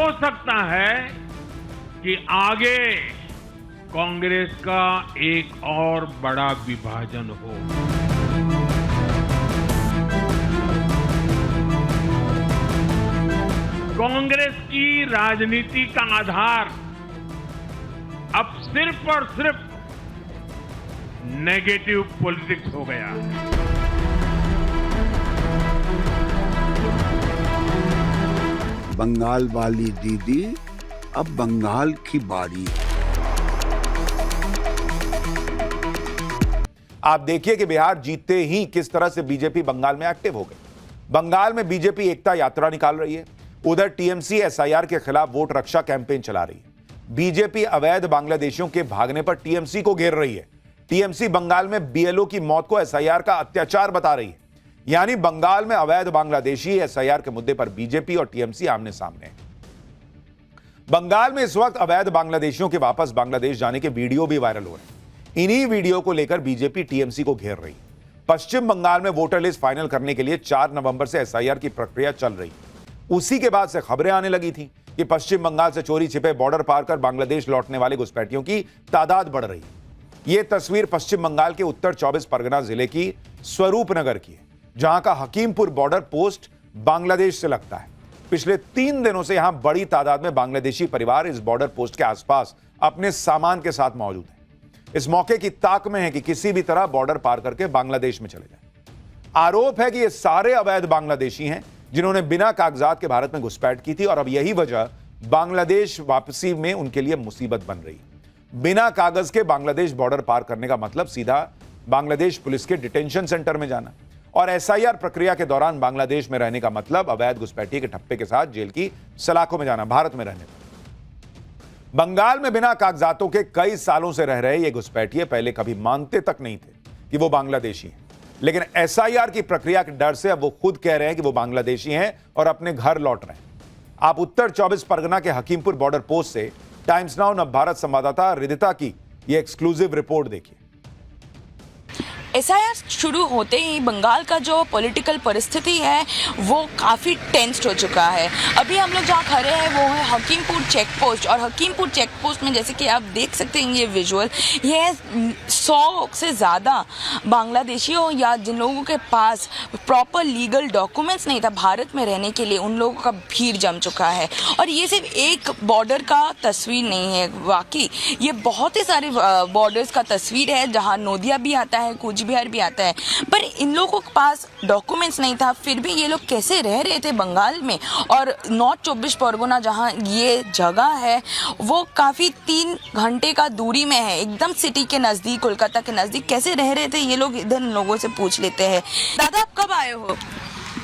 हो सकता है कि आगे कांग्रेस का एक और बड़ा विभाजन हो। कांग्रेस की राजनीति का आधार अब सिर्फ और सिर्फ नेगेटिव पॉलिटिक्स हो गया है। बंगाल वाली दीदी, अब बंगाल की बारी। आप देखिए कि बिहार जीतते ही किस तरह से बीजेपी बंगाल में एक्टिव हो गई। बंगाल में बीजेपी एकता यात्रा निकाल रही है, उधर टीएमसी एसआईआर के खिलाफ वोट रक्षा कैंपेन चला रही है। बीजेपी अवैध बांग्लादेशियों के भागने पर टीएमसी को घेर रही है। टीएमसी बंगाल में बीएलओ की मौत को एसआईआर का अत्याचार बता रही है। यानी बंगाल में अवैध बांग्लादेशी एसआईआर के मुद्दे पर बीजेपी और टीएमसी आमने सामने हैं। बंगाल में इस वक्त अवैध बांग्लादेशियों के वापस बांग्लादेश जाने के वीडियो भी वायरल हो रहे हैं। इन्हीं वीडियो को लेकर बीजेपी टीएमसी को घेर रही है। पश्चिम बंगाल में वोटर लिस्ट फाइनल करने के लिए 4 नवंबर से एसआईआर की प्रक्रिया चल रही है। उसी के बाद से खबरें आने लगी थी कि पश्चिम बंगाल से चोरी छिपे बॉर्डर पार कर बांग्लादेश लौटने वाले घुसपैठियों की तादाद बढ़ रही है। यह तस्वीर पश्चिम बंगाल के उत्तर 24 परगना जिले की स्वरूपनगर की है, जहां का हकीमपुर बॉर्डर पोस्ट बांग्लादेश से लगता है। पिछले 3 दिनों से यहां बड़ी तादाद में बांग्लादेशी परिवार इस बॉर्डर पोस्ट के आसपास अपने सामान के साथ मौजूद हैं। इस मौके की ताक में है कि किसी भी तरह बॉर्डर पार करके बांग्लादेश में चले जाएं। आरोप है कि ये सारे अवैध बांग्लादेशी हैं जिन्होंने बिना कागजात के भारत में घुसपैठ की थी और अब यही वजह बांग्लादेश वापसी में उनके लिए मुसीबत बन रही है। बिना कागज के बांग्लादेश बॉर्डर पार करने का मतलब सीधा बांग्लादेश पुलिस के डिटेंशन सेंटर में जाना, और एसआईआर प्रक्रिया के दौरान बांग्लादेश में रहने का मतलब अवैध घुसपैठी के ठप्पे के साथ जेल की सलाखों में जाना, भारत में रहने का। बंगाल में बिना कागजातों के कई सालों से रह रहे ये घुसपैठिए पहले कभी मानते तक नहीं थे कि वो बांग्लादेशी हैं, लेकिन एसआईआर की प्रक्रिया के डर से अब वो खुद कह रहे हैं कि वो बांग्लादेशी हैं और अपने घर लौट रहे हैं। आप उत्तर 24 परगना के हकीमपुर बॉर्डर पोस्ट से टाइम्स नाउ नवभारत संवाददाता रिदिता की ये एक्सक्लूसिव रिपोर्ट देखिए। एसआईआर शुरू होते ही बंगाल का जो पॉलिटिकल परिस्थिति है वो काफ़ी टेंस्ड हो चुका है। अभी हम लोग जहाँ खड़े हैं वो है हकीमपुर चेक पोस्ट, और हकीमपुर चेक पोस्ट में जैसे कि आप देख सकते हैं ये विजुअल, ये 100 से ज़्यादा बांग्लादेशियों या जिन लोगों के पास प्रॉपर लीगल डॉक्यूमेंट्स नहीं था भारत में रहने के लिए, उन लोगों का भीड़ जम चुका है। और ये सिर्फ एक बॉर्डर का तस्वीर नहीं है, वाकई ये बहुत ही सारे बॉर्डर्स का तस्वीर है जहाँ नोदिया भी आता है, कूच बिहार भी आता है। पर इन लोगों के पास डॉक्यूमेंट्स नहीं था, फिर भी ये लोग कैसे रह रहे थे बंगाल में। और नॉर्थ 24 परगना जहाँ ये जगह है वो काफ़ी 3 घंटे का दूरी में है, एकदम सिटी के नज़दीक, कोलकाता के नज़दीक। कैसे रह रहे थे ये लोग, इधर लोगों से पूछ लेते हैं। दादा आप कब आए हो?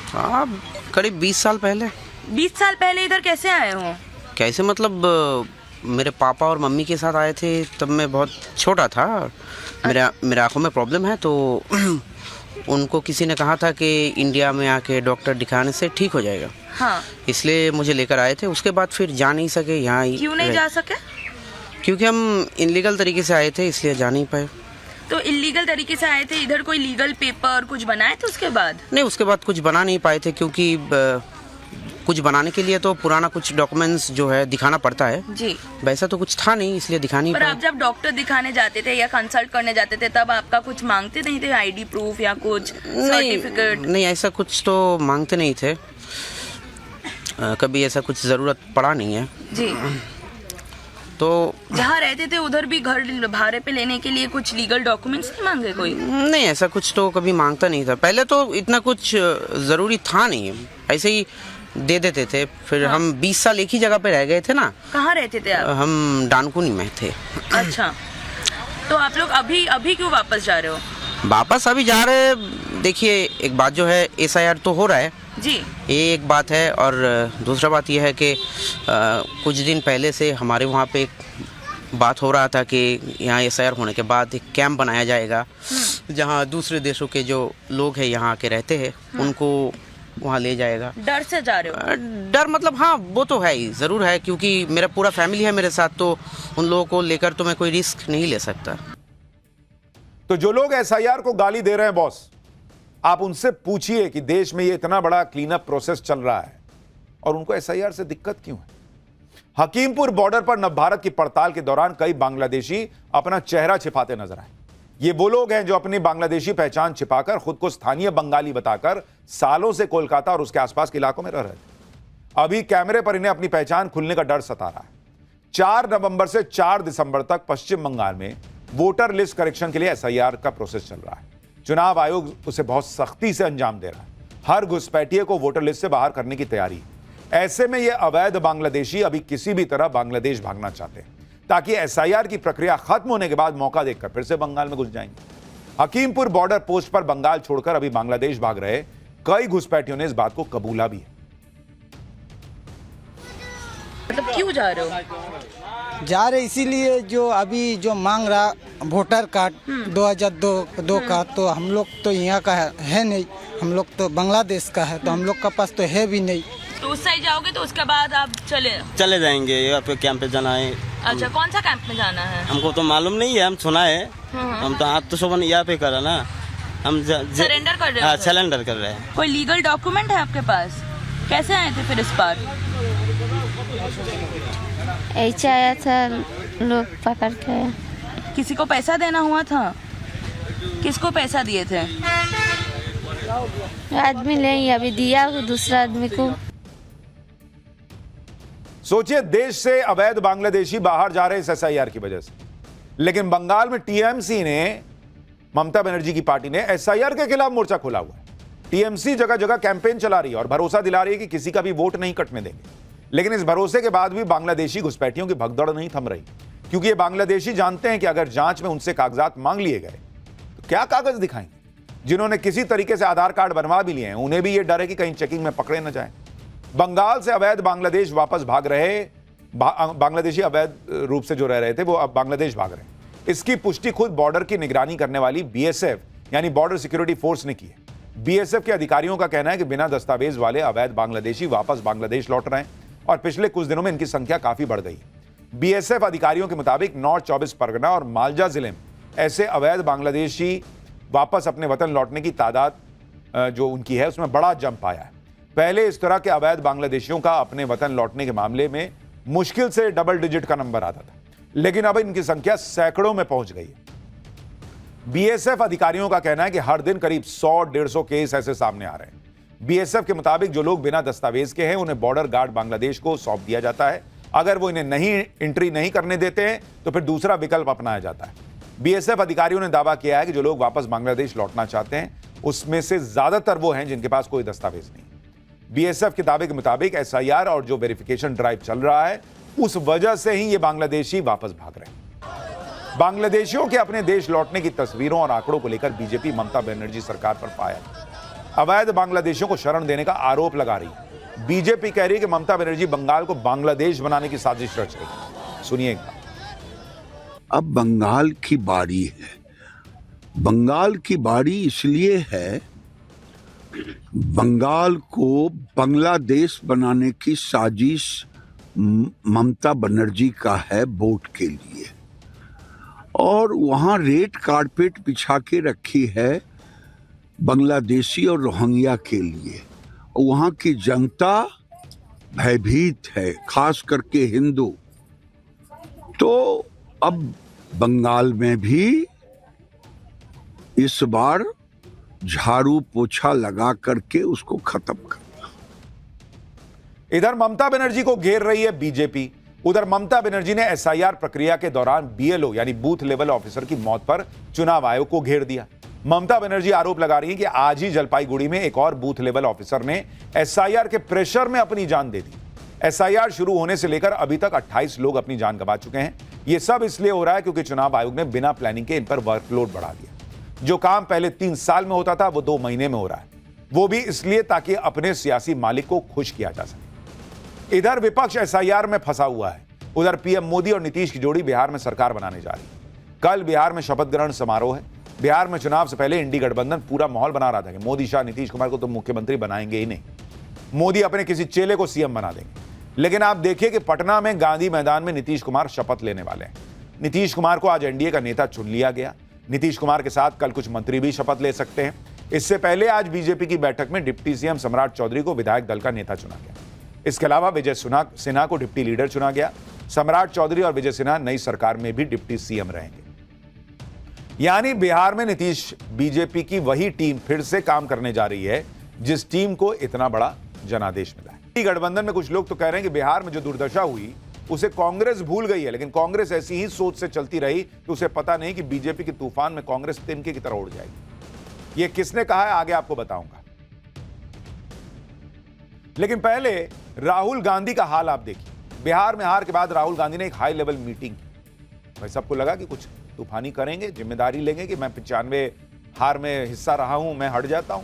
हाँ, करीब 20 साल पहले। 20 साल पहले इधर कैसे आए हो? कैसे मतलब मेरे पापा और मम्मी के साथ आए थे, तब मैं बहुत छोटा था। मेरे आँखों में प्रॉब्लम है, तो उनको किसी ने कहा था कि इंडिया में आके डॉक्टर दिखाने से ठीक हो जाएगा। हाँ। इसलिए मुझे लेकर आए थे। उसके बाद फिर जा नहीं सके यहाँ। क्यों नहीं जा सके? क्योंकि हम इनलीगल तरीके से आए थे, इसलिए जा नहीं पाए। तो इलीगल तरीके से आए थे, इधर कोई लीगल पेपर कुछ बनाए थे उसके बाद? नहीं, उसके बाद कुछ बना नहीं पाए थे, क्योंकि कुछ बनाने के लिए तो पुराना कुछ डॉक्यूमेंट्स जो है दिखाना पड़ता है जी। वैसा तो कुछ था नहीं, इसलिए दिखा नहीं पर पाए। आप जब डॉक्टर दिखाने जाते थे या कंसल्ट करने जाते थे तब आपका कुछ मांगते नहीं थे, आईडी प्रूफ या कुछ सर्टिफिकेट? नहीं, ऐसा कुछ तो मांगते नहीं थे। कभी ऐसा कुछ ज़रूरत पड़ा नहीं है जी। तो जहाँ रहते थे उधर भी घर भाड़े पे लेने के लिए कुछ लीगल डॉक्यूमेंट्स नहीं मांगे कोई? नहीं, ऐसा कुछ तो कभी मांगता नहीं था। पहले तो इतना कुछ ज़रूरी था नहीं, ऐसे ही दे देते थे। फिर हाँ। हम 20 साल एक ही जगह पे रह गए थे ना। कहाँ रहते थे आप? हम डानकुनी में थे। अच्छा, तो आप लोग अभी क्यों वापस जा रहे हो? वापस अभी जा रहे हैं। देखिए, एक बात जो है, एसआईआर तो हो रहा है जी, ये एक बात है, और दूसरा बात यह है कि कुछ दिन पहले से हमारे वहाँ पे एक बात हो रहा था कि यहाँ एसआईआर होने के बाद एक कैंप बनाया जाएगा जहाँ दूसरे देशों के जो लोग हैं यहाँ आके रहते हैं उनको वहाँ ले जाएगा। डर से जा रहे हो? डर मतलब हाँ, वो तो है ही, ज़रूर है, क्योंकि मेरा पूरा फैमिली है मेरे साथ, तो उन लोगों को लेकर तो मैं कोई रिस्क नहीं ले सकता। तो जो लोग एसआईआर को गाली दे रहे हैं बॉस, आप उनसे पूछिए कि देश में ये इतना बड़ा क्लीन अप प्रोसेस चल रहा है और उनको एसआईआर से दिक्कत क्यों है। हकीमपुर बॉर्डर पर नवभारत की पड़ताल के दौरान कई बांग्लादेशी अपना चेहरा छिपाते नजर आए। ये वो लोग हैं जो अपनी बांग्लादेशी पहचान छिपाकर खुद को स्थानीय बंगाली बताकर सालों से कोलकाता और उसके आसपास के इलाकों में रह रहे थे। अभी कैमरे पर इन्हें अपनी पहचान खुलने का डर सता रहा है। 4 नवंबर से 4 दिसंबर तक पश्चिम बंगाल में वोटर लिस्ट करेक्शन के लिए एसआईआर का प्रोसेस चल रहा है। चुनाव आयोग उसे बहुत सख्ती से अंजाम दे रहा है। हर घुसपैठिए को वोटर लिस्ट से बाहर करने की तैयारी है। ऐसे में ये अवैध बांग्लादेशी अभी किसी भी तरह बांग्लादेश भागना चाहते हैं ताकि एसआईआर की प्रक्रिया खत्म होने के बाद मौका देखकर फिर से बंगाल में घुस जाएंगे। हकीमपुर बॉर्डर पोस्ट पर बंगाल छोड़कर अभी बांग्लादेश भाग रहे कई घुसपैठियों ने इस बात को कबूला भी है। मतलब क्यों जा रहे हो? जा रहे इसीलिए जो अभी जो मांग रहा वोटर कार्ड 2002 का, तो हम लोग तो यहाँ का है नहीं, हम लोग तो बांग्लादेश का है, तो हम लोग का पास तो है भी नहीं। तो उस साइड जाओगे तो उसके बाद आप चले जाएंगे। यहाँ पे कैंप पे जाना है। अच्छा, कौन सा कैंप में जाना है? हमको तो मालूम नहीं है, हम सुना है। हम तो आज तो सुबह यहाँ पे करा ना, हम सरेंडर कर रहे हो? हाँ, सरेंडर कर रहे हैं। कोई लीगल डॉक्यूमेंट है आपके पास? कैसे आए थे फिर इस बार? ऐसे आया था, लोग पकड़ के। किसी को पैसा देना हुआ था? किसको पैसा दिए थे? आदमी नहीं अभी दिया दूसरा आदमी को। सोचिए, देश से अवैध बांग्लादेशी बाहर जा रहे इस एसआईआर की वजह से, लेकिन बंगाल में टीएमसी ने, ममता बनर्जी की पार्टी ने एसआईआर के खिलाफ मोर्चा खोला हुआ है। टीएमसी जगह जगह कैंपेन चला रही है और भरोसा दिला रही है कि किसी का भी वोट नहीं कटने देंगे। लेकिन इस भरोसे के बाद भी बांग्लादेशी घुसपैठियों की भगदड़ नहीं थम रही, क्योंकि ये बांग्लादेशी जानते हैं कि अगर जांच में उनसे कागजात मांग लिए गए तो क्या कागज दिखाएंगे। जिन्होंने किसी तरीके से आधार कार्ड बनवा भी लिए हैं, उन्हें भी ये डर है कि कहीं चेकिंग में पकड़े न जाएं। बंगाल से अवैध बांग्लादेश वापस भाग रहे बांग्लादेशी अवैध रूप से जो रह रहे थे वो अब बांग्लादेश भाग रहे हैं। इसकी पुष्टि खुद बॉर्डर की निगरानी करने वाली बीएसएफ यानी बॉर्डर सिक्योरिटी फोर्स ने की है। बीएसएफ के अधिकारियों का कहना है कि बिना दस्तावेज वाले अवैध बांग्लादेशी वापस बांग्लादेश लौट रहे हैं और पिछले कुछ दिनों में इनकी संख्या काफी बढ़ गई। बीएसएफ अधिकारियों के मुताबिक नॉर्थ 24 परगना और मालदा जिले में ऐसे अवैध बांग्लादेशी वापस अपने वतन लौटने की तादाद जो उनकी है उसमें बड़ा जंप आया है। पहले इस तरह के अवैध बांग्लादेशियों का अपने वतन लौटने के मामले में मुश्किल से डबल डिजिट का नंबर आता था, लेकिन अब इनकी संख्या सैकड़ों में पहुंच गई है। बीएसएफ अधिकारियों का कहना है कि हर दिन करीब 100-150 केस ऐसे सामने आ रहे हैं। बीएसएफ के मुताबिक जो लोग बिना दस्तावेज के हैं उन्हें बॉर्डर गार्ड बांग्लादेश को सौंप दिया जाता है। अगर वो इन्हें एंट्री नहीं करने देते हैं तो फिर दूसरा विकल्प अपनाया जाता है। बीएसएफ अधिकारियों ने दावा किया है कि जो लोग वापस बांग्लादेश लौटना चाहते हैं उसमें से ज्यादातर वो हैं जिनके पास कोई दस्तावेज नहीं। बीएसएफ के दावे के मुताबिक एसआईआर और जो वेरिफिकेशन ड्राइव चल रहा है उस वजह से ही ये बांग्लादेशी वापस भाग रहे हैं। बांग्लादेशियों के अपने देश लौटने की तस्वीरों और आंकड़ों को लेकर बीजेपी ममता बनर्जी सरकार पर फायर। अवैध बांग्लादेशियों को शरण देने का आरोप लगा रही है। बीजेपी कह रही है कि ममता बनर्जी बंगाल को बांग्लादेश बनाने की साजिश रच रही है। सुनिएगा। अब बंगाल की बारी है। बंगाल की बारी इसलिए है, बंगाल को बांग्लादेश बनाने की साजिश ममता बनर्जी का है वोट के लिए, और वहां रेड कारपेट बिछा के रखी है बांग्लादेशी और रोहिंग्या के लिए। वहां की जनता भयभीत है, खास करके हिंदू। तो अब बंगाल में भी इस बार झाड़ू पोछा लगा करके उसको खत्म करना। इधर ममता बनर्जी को घेर रही है बीजेपी। उधर ममता बनर्जी ने एसआईआर प्रक्रिया के दौरान बीएलओ यानी बूथ लेवल ऑफिसर की मौत पर चुनाव आयोग को घेर दिया। ममता बनर्जी आरोप लगा रही है कि आज ही जलपाईगुड़ी में एक और बूथ लेवल ऑफिसर ने एसआईआर के प्रेशर में अपनी जान दे दी। एसआईआर शुरू होने से लेकर अभी तक 28 लोग अपनी जान गंवा चुके हैं। यह सब इसलिए हो रहा है क्योंकि चुनाव आयोग ने बिना प्लानिंग के इन पर वर्कलोड बढ़ा दिया। जो काम पहले 3 साल में होता था वो 2 महीने में हो रहा है, वो भी इसलिए ताकि अपने सियासी मालिक को खुश किया जा सके। इधर विपक्ष एसआईआर में फंसा हुआ है। उधर पीएम मोदी और नीतीश की जोड़ी बिहार में सरकार बनाने जा रही है। कल बिहार में शपथ ग्रहण समारोह है। बिहार में चुनाव से पहले इंडी गठबंधन पूरा माहौल बना रहा था कि मोदी शाह नीतीश कुमार को तो मुख्यमंत्री बनाएंगे ही नहीं, मोदी अपने किसी चेले को सीएम बना देंगे। लेकिन आप देखिए कि पटना में गांधी मैदान में नीतीश कुमार शपथ लेने वाले हैं। नीतीश कुमार को आज एनडीए का नेता चुन लिया गया। नीतीश कुमार के साथ कल कुछ मंत्री भी शपथ ले सकते हैं। इससे पहले आज बीजेपी की बैठक में डिप्टी सीएम सम्राट चौधरी को विधायक दल का नेता चुना गया। इसके अलावा विजय सिन्हा को डिप्टी लीडर चुना गया। सम्राट चौधरी और विजय सिन्हा नई सरकार में भी डिप्टी सीएम रहेंगे। यानी बिहार में नीतीश बीजेपी की वही टीम फिर से काम करने जा रही है जिस टीम को इतना बड़ा जनादेश मिला है। गठबंधन में कुछ लोग तो कह रहे हैं कि बिहार में जो दुर्दशा हुई उसे कांग्रेस भूल गई है, लेकिन कांग्रेस ऐसी ही सोच से चलती रही कि उसे पता नहीं कि बीजेपी के तूफान में कांग्रेस तिनके की तरह उड़ जाएगी। यह किसने कहा है आगे आपको बताऊंगा। लेकिन पहले राहुल गांधी का हाल आप देखिए। बिहार में हार के बाद राहुल गांधी ने एक हाई लेवल मीटिंग की। भाई सबको लगा कि कुछ तूफानी करेंगे, जिम्मेदारी लेंगे कि मैं 95 हार में हिस्सा रहा हूं, मैं हट जाता हूं।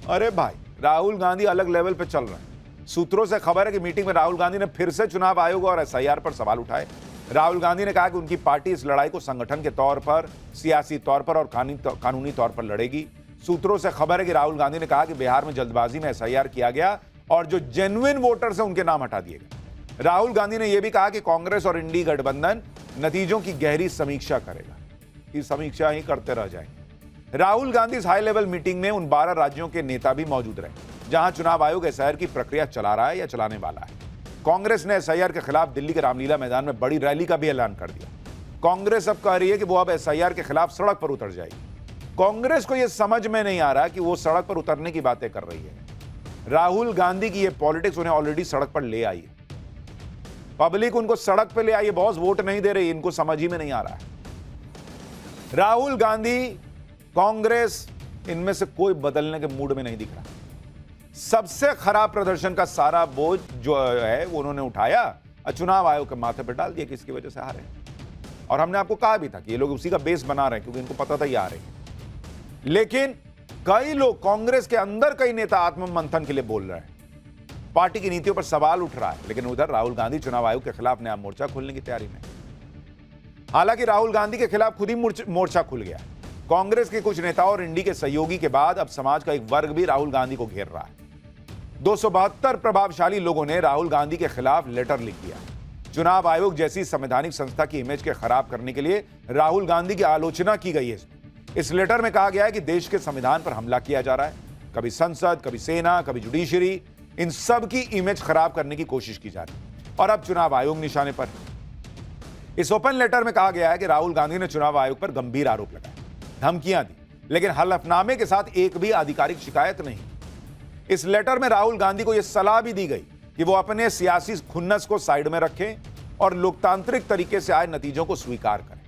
अरे भाई राहुल गांधी अलग लेवल पे चल रहे हैं। सूत्रों से खबर है कि मीटिंग में राहुल गांधी ने फिर से चुनाव आयोग और एसआईआर पर सवाल उठाए। राहुल गांधी ने कहा कि उनकी पार्टी इस लड़ाई को संगठन के तौर पर, सियासी तौर पर और कानूनी तौर पर लड़ेगी। सूत्रों से खबर है कि राहुल गांधी ने कहा कि बिहार में जल्दबाजी में एसआईआर किया गया और जो जेन्युइन वोटर्स हैं उनके नाम हटा दिए गए। राहुल गांधी ने यह भी कहा कि कांग्रेस और इंडी गठबंधन नतीजों की गहरी समीक्षा करेगा। ये समीक्षा ही करते रह जाएंगे। राहुल गांधी इस हाई लेवल मीटिंग में उन 12 राज्यों के नेता भी मौजूद रहे जहां चुनाव आयोग एसआईआर की प्रक्रिया चला रहा है या चलाने वाला है। कांग्रेस ने एसआईआर के खिलाफ दिल्ली के रामलीला मैदान में बड़ी रैली का भी ऐलान कर दिया। कांग्रेस अब कह रही है कि वो अब एसआईआर के खिलाफ सड़क पर उतर जाएगी। कांग्रेस को यह समझ में नहीं आ रहा कि वो सड़क पर उतरने की बातें कर रही है। राहुल गांधी की ये पॉलिटिक्स उन्हें ऑलरेडी सड़क पर ले आई है। पब्लिक उनको सड़क पर ले आई है, बॉस वोट नहीं दे रही, इनको समझ ही में नहीं आ रहा है। राहुल गांधी, कांग्रेस, इनमें से कोई बदलने के मूड में नहीं दिख रहा। सबसे खराब प्रदर्शन का सारा बोझ जो है वो उन्होंने उठाया और चुनाव आयोग के माथे पर डाल दिया कि इसकी वजह से हारे। और हमने आपको कहा भी था कि ये लोग उसी का बेस बना रहे हैं क्योंकि इनको पता था ये आ रहे हैं। लेकिन कई लोग, कांग्रेस के अंदर कई नेता आत्ममंथन के लिए बोल रहे हैं, पार्टी की नीतियों पर सवाल उठ रहा है। लेकिन उधर राहुल गांधी चुनाव आयोग के खिलाफ नया मोर्चा खोलने की तैयारी में। हालांकि राहुल गांधी के खिलाफ खुद ही मोर्चा खुल गया। कांग्रेस के कुछ नेताओं और इंडी के सहयोगी के बाद अब समाज का एक वर्ग भी राहुल गांधी को घेर रहा है। 272 प्रभावशाली लोगों ने राहुल गांधी के खिलाफ लेटर लिख दिया। चुनाव आयोग जैसी संवैधानिक संस्था की इमेज के खराब करने के लिए राहुल गांधी की आलोचना की गई है। इस लेटर में कहा गया है कि देश के संविधान पर हमला किया जा रहा है। कभी संसद, कभी सेना, कभी जुडिशरी, इन सब की इमेज खराब करने की कोशिश की जा रही है और अब चुनाव आयोग निशाने पर है। इस ओपन लेटर में कहा गया है कि राहुल गांधी ने चुनाव आयोग पर गंभीर आरोप लगाए, धमकियां दी, लेकिन हलफनामे के साथ एक भी आधिकारिक शिकायत नहीं। इस लेटर में राहुल गांधी को यह सलाह भी दी गई कि वो अपने सियासी खुन्नस को साइड में रखें और लोकतांत्रिक तरीके से आए नतीजों को स्वीकार करें।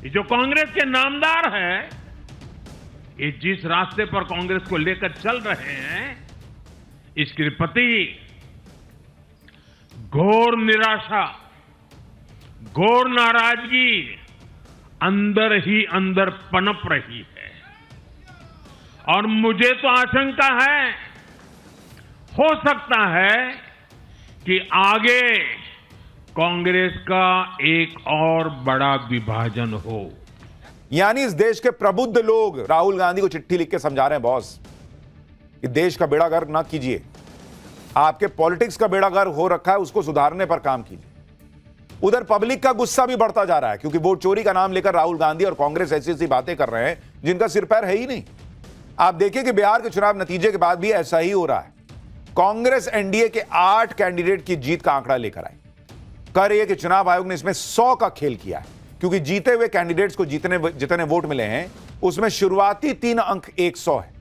ये जो कांग्रेस के नामदार हैं, ये जिस रास्ते पर कांग्रेस को लेकर चल रहे हैं, इसके प्रति घोर निराशा, घोर नाराजगी अंदर ही अंदर पनप रही है। और मुझे तो आशंका है, हो सकता है कि आगे कांग्रेस का एक और बड़ा विभाजन हो। यानी इस देश के प्रबुद्ध लोग राहुल गांधी को चिट्ठी लिख के समझा रहे हैं, बॉस, कि देश का बेड़ा गर्क ना कीजिए, आपके पॉलिटिक्स का बेड़ा गर्क हो रखा है, उसको सुधारने पर काम कीजिए। उधर पब्लिक का गुस्सा भी बढ़ता जा रहा है क्योंकि वोट चोरी का नाम लेकर राहुल गांधी और कांग्रेस ऐसी ऐसी बातें कर रहे हैं जिनका सिर पैर है ही नहीं। आप देखिए कि बिहार के चुनाव नतीजे के बाद भी ऐसा ही हो रहा है। कांग्रेस एनडीए के 8 कैंडिडेट की जीत का आंकड़ा लेकर आई, कह रही है कि चुनाव आयोग ने इसमें 100 का खेल किया है क्योंकि जीते हुए कैंडिडेट्स को जितने वोट मिले हैं उसमें शुरुआती 3 अंक 100 है।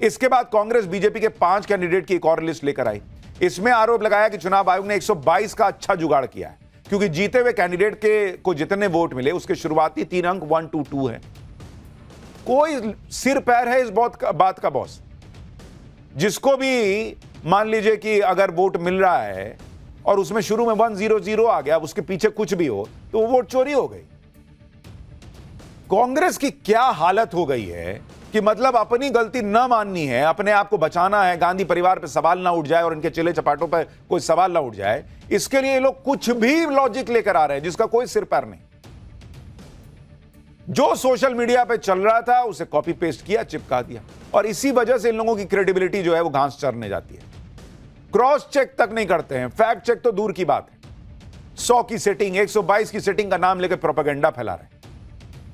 इसके बाद कांग्रेस बीजेपी के 5 कैंडिडेट की एक और लिस्ट लेकर आई। इसमें आरोप लगाया कि चुनाव आयोग ने 122 का अच्छा जुगाड़ किया है क्योंकि जीते हुए कैंडिडेट को जितने वोट मिले उसके शुरुआती 3 अंक 122 है। कोई सिर पैर है इस बात का बॉस? जिसको भी मान लीजिए कि अगर वोट मिल रहा है और उसमें शुरू में 100 आ गया, उसके पीछे कुछ भी हो तो वो वोट चोरी हो गई। कांग्रेस की क्या हालत हो गई है कि मतलब अपनी गलती न माननी है, अपने आप को बचाना है, गांधी परिवार पे सवाल ना उठ जाए और इनके चेले चपाटों पे कोई सवाल ना उठ जाए, इसके लिए ये लोग कुछ भी लॉजिक लेकर आ रहे हैं जिसका कोई सिर पैर नहीं। जो सोशल मीडिया पे चल रहा था उसे कॉपी पेस्ट किया, चिपका दिया और इसी वजह से इन लोगों की क्रेडिबिलिटी जो है वो घास चरने जाती है। क्रॉस चेक तक नहीं करते हैं, फैक्ट चेक तो दूर की बात है। 100 की सेटिंग, 122 की सेटिंग का नाम लेकर प्रोपेगेंडा फैला रहे हैं।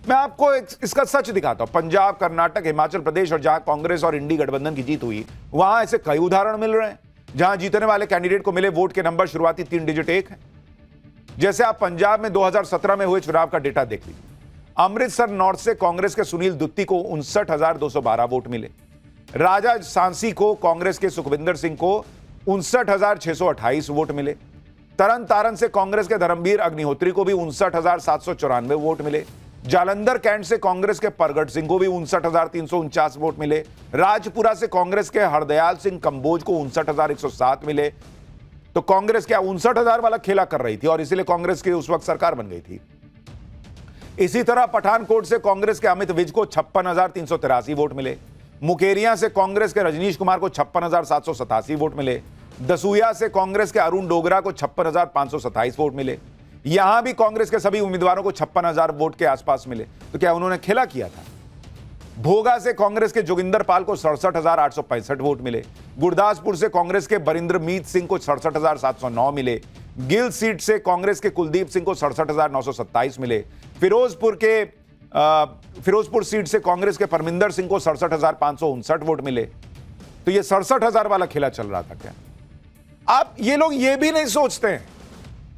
मैं आपको इसका सच दिखाता हूं। पंजाब, कर्नाटक, हिमाचल प्रदेश और जहां कांग्रेस और इंडी गठबंधन की जीत हुई वहां ऐसे कई उदाहरण मिल रहे हैं जहां जीतने वाले कैंडिडेट को मिले वोट के नंबर शुरुआती 3 डिजिट 1 है। जैसे आप पंजाब में 2017 में हुए चुनाव का डेटा देख लीजिए। अमृतसर नॉर्थ से कांग्रेस के सुनील दुत्ती को 59,212 वोट मिले। राजा सांसी को कांग्रेस के सुखविंदर सिंह को 59,628 वोट मिले। तरन तारण से कांग्रेस के धर्मवीर अग्निहोत्री को भी 59,794 वोट मिले। जालंधर कैंट से कांग्रेस के परगट सिंह को भी 59,349 वोट मिले। राजपुरा से कांग्रेस के हरदयाल सिंह कंबोज को 59,107 मिले। तो कांग्रेस क्या 59,000 वाला खेला कर रही थी और इसीलिए कांग्रेस की उस वक्त सरकार बन गई थी। इसी तरह पठानकोट से कांग्रेस के अमित विज को 56,383 वोट मिले। मुकेरिया से कांग्रेस के रजनीश कुमार को 56,787 वोट मिले। दसूया से कांग्रेस के अरुण डोगरा को 56,527 वोट मिले। यहां भी कांग्रेस के सभी उम्मीदवारों को 56,000 वोट के आसपास मिले। तो क्या उन्होंने खेला किया था? भोगा से कांग्रेस के जोगिंदर पाल को 67,865 वोट मिले। गुरदासपुर से कांग्रेस के बरिंदर मीत सिंह को 67,709 मिले। गिल सीट से कांग्रेस के कुलदीप सिंह को 67,927 मिले। फिरोजपुर सीट से कांग्रेस के परमिंदर सिंह को 67,559 वोट मिले। तो ये 67,000 वाला खेला चल रहा था क्या? आप ये लोग ये भी नहीं सोचते हैं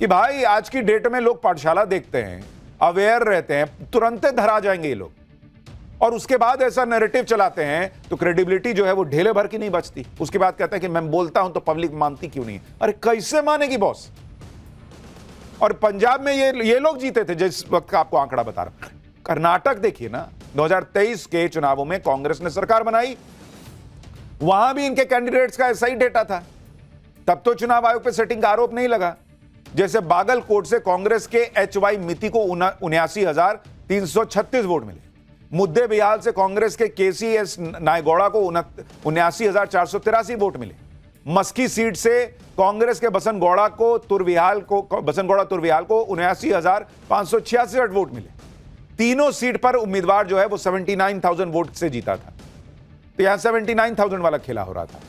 कि भाई आज की डेट में लोग पाठशाला देखते हैं, अवेयर रहते हैं, तुरंत धरा जाएंगे ये लोग, और उसके बाद ऐसा नैरेटिव चलाते हैं तो क्रेडिबिलिटी जो है वो ढेले भर की नहीं बचती। उसके बाद कहते हैं कि मैं बोलता हूं तो पब्लिक मानती क्यों नहीं? अरे कैसे मानेगी बॉस? और पंजाब में ये लोग जीते थे जिस वक्त का आपको आंकड़ा बता रहा हूं। कर्नाटक देखिए ना, 2023 के चुनावों में कांग्रेस ने सरकार बनाई, वहां भी इनके कैंडिडेट्स का ऐसा ही डेटा था। तब तो चुनाव आयोग पे सेटिंग का आरोप नहीं लगा। जैसे बागलकोट से कांग्रेस के HY मिति को 79,336 वोट मिले। मुद्दे बिहाल से कांग्रेस के KCS नायगौड़ा को 79,483 वोट मिले। मस्की सीट से कांग्रेस के बसनगौड़ा तुरविहाल को 79,566 वोट मिले। तीनों सीट पर उम्मीदवार जो है वो 79,000 वोट से जीता था। तो यहां 79,000 वाला खेला हो रहा था।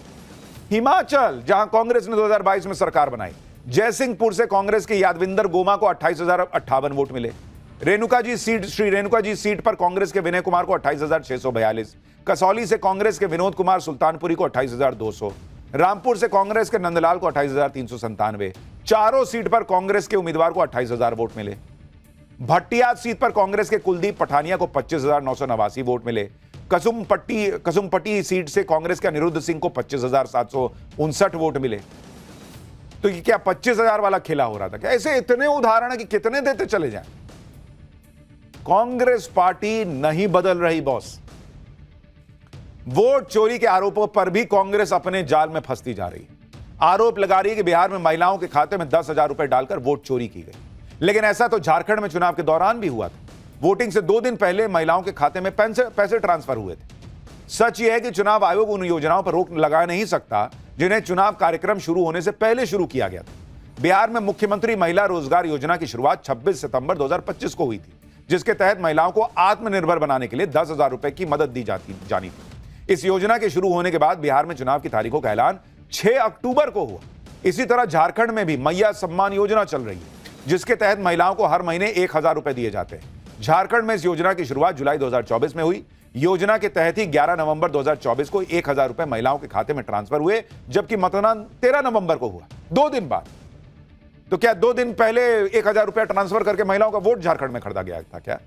हिमाचल, जहां कांग्रेस ने 2022 में सरकार बनाई, जयसिंहपुर से कांग्रेस के यादविंदर गोमा को 28,058 वोट मिले। श्री रेणुका जी सीट पर कांग्रेस के विनय कुमार को 28,642। कसौली से कांग्रेस के विनोद कुमार सुल्तानपुरी को 28,200। रामपुर से कांग्रेस के नंदलाल को 28,397। चारों सीट पर कांग्रेस के उम्मीदवार को 28,000 वोट मिले। भट्टियात सीट पर कांग्रेस के कुलदीप पठानिया को 25,989 वोट मिले। कसुमपट्टी सीट से कांग्रेस के अनिरुद्ध सिंह को 25,759 वोट मिले। तो ये क्या 25,000 वाला खेला हो रहा था क्या? ऐसे इतने उदाहरण है कि कितने देते चले जाएं। कांग्रेस पार्टी नहीं बदल रही बॉस। वोट चोरी के आरोपों पर भी कांग्रेस अपने जाल में फंसती जा रही है। आरोप लगा रही है कि बिहार में महिलाओं के खाते में 10,000 रुपए डालकर वोट चोरी की गई। लेकिन ऐसा तो झारखंड में चुनाव के दौरान भी हुआ था। वोटिंग से 2 दिन पहले महिलाओं के खाते में पैसे ट्रांसफर हुए थे। सच यह है कि चुनाव आयोग उन योजनाओं पर रोक लगा नहीं सकता जिन्हें चुनाव कार्यक्रम शुरू होने से पहले शुरू किया गया था। बिहार में मुख्यमंत्री महिला रोजगार योजना की शुरुआत 26 सितंबर 2025 को हुई थी, जिसके तहत महिलाओं को आत्मनिर्भर बनाने के लिए 10,000 रुपए की मदद दी जानी थी। इस योजना के शुरू होने के बाद बिहार में चुनाव की तारीखों का ऐलान 6 अक्टूबर को हुआ। इसी तरह झारखंड में भी मैया सम्मान योजना चल रही है, जिसके तहत महिलाओं को हर महीने 1,000 रुपए दिए जाते हैं। झारखंड में इस योजना की शुरुआत जुलाई 2024 में हुई। योजना के तहत ही 11 नवंबर 2024 को 1,000 रुपए महिलाओं के खाते में ट्रांसफर हुए, जबकि मतदान 13 नवंबर को हुआ, 2 दिन बाद। तो क्या 2 दिन पहले 1,000 रुपया ट्रांसफर करके महिलाओं का वोट झारखंड में खरीदा गया था क्या?